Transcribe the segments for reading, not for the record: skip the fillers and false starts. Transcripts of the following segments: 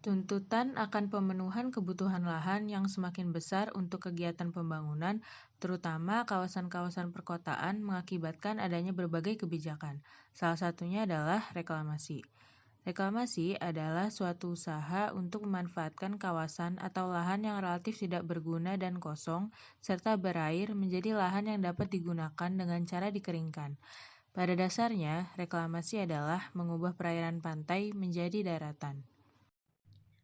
Tuntutan akan pemenuhan kebutuhan lahan yang semakin besar untuk kegiatan pembangunan, terutama kawasan-kawasan perkotaan, mengakibatkan adanya berbagai kebijakan. Salah satunya adalah reklamasi. Reklamasi adalah suatu usaha untuk memanfaatkan kawasan atau lahan yang relatif tidak berguna dan kosong, serta berair menjadi lahan yang dapat digunakan dengan cara dikeringkan. Pada dasarnya, reklamasi adalah mengubah perairan pantai menjadi daratan.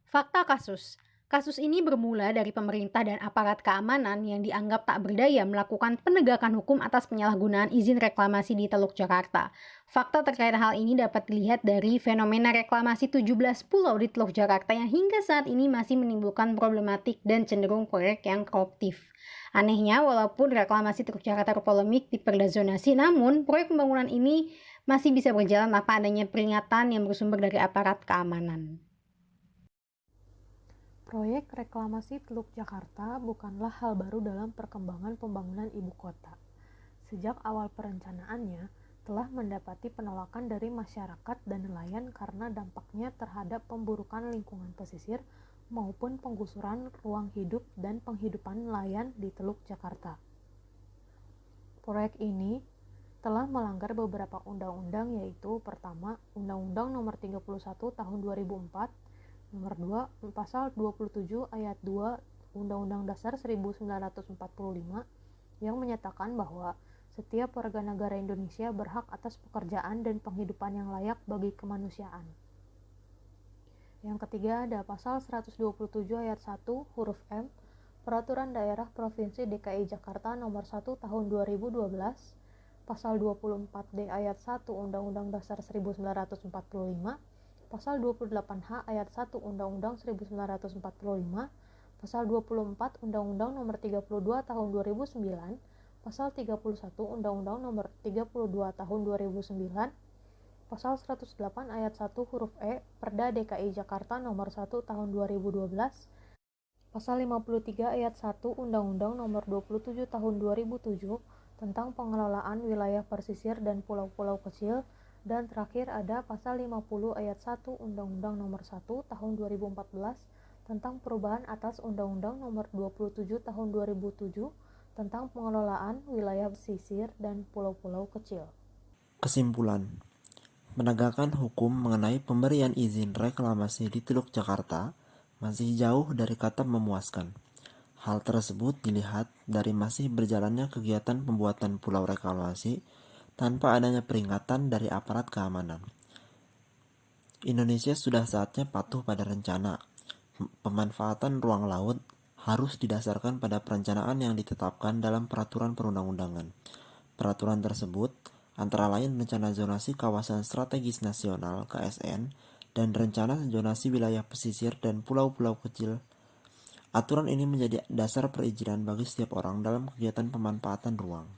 Fakta kasus. Kasus ini bermula dari pemerintah dan aparat keamanan yang dianggap tak berdaya melakukan penegakan hukum atas penyalahgunaan izin reklamasi di Teluk Jakarta. Fakta terkait hal ini dapat dilihat dari fenomena reklamasi 17 pulau di Teluk Jakarta yang hingga saat ini masih menimbulkan problematik dan cenderung proyek yang koruptif. Anehnya, walaupun reklamasi Teluk Jakarta berpolemik di Perda zonasi, namun proyek pembangunan ini masih bisa berjalan tanpa adanya peringatan yang bersumber dari aparat keamanan. Proyek reklamasi Teluk Jakarta bukanlah hal baru dalam perkembangan pembangunan ibu kota. Sejak awal perencanaannya, telah mendapati penolakan dari masyarakat dan nelayan karena dampaknya terhadap pemburukan lingkungan pesisir maupun penggusuran ruang hidup dan penghidupan nelayan di Teluk Jakarta. Proyek ini telah melanggar beberapa undang-undang, yaitu pertama, Undang-Undang Nomor 31 Tahun 2004, Nomor 2, Pasal 27 Ayat 2 Undang-Undang Dasar 1945 yang menyatakan bahwa setiap warga negara Indonesia berhak atas pekerjaan dan penghidupan yang layak bagi kemanusiaan. Yang ketiga ada Pasal 127 Ayat 1 huruf M Peraturan Daerah Provinsi DKI Jakarta Nomor 1 Tahun 2012, Pasal 24D Ayat 1 Undang-Undang Dasar 1945, Pasal 28H Ayat 1 Undang-Undang 1945, Pasal 24 Undang-Undang Nomor 32 Tahun 2009, Pasal 31 Undang-Undang Nomor 32 Tahun 2009, Pasal 108 Ayat 1 huruf E Perda DKI Jakarta Nomor 1 Tahun 2012, Pasal 53 Ayat 1 Undang-Undang Nomor 27 Tahun 2007 tentang pengelolaan wilayah pesisir dan pulau-pulau kecil, dan terakhir ada Pasal 50 Ayat 1 Undang-Undang Nomor 1 Tahun 2014 tentang perubahan atas Undang-Undang Nomor 27 Tahun 2007 tentang pengelolaan wilayah pesisir dan pulau-pulau kecil. Kesimpulan, menegakkan hukum mengenai pemberian izin reklamasi di Teluk Jakarta masih jauh dari kata memuaskan. Hal tersebut dilihat dari masih berjalannya kegiatan pembuatan pulau reklamasi tanpa adanya peringatan dari aparat keamanan. Indonesia sudah saatnya patuh pada rencana. Pemanfaatan ruang laut harus didasarkan pada perencanaan yang ditetapkan dalam peraturan perundang-undangan. Peraturan tersebut antara lain Rencana Zonasi Kawasan Strategis Nasional (KSN) dan Rencana Zonasi Wilayah Pesisir dan Pulau-Pulau Kecil. Aturan ini menjadi dasar perizinan bagi setiap orang dalam kegiatan pemanfaatan ruang.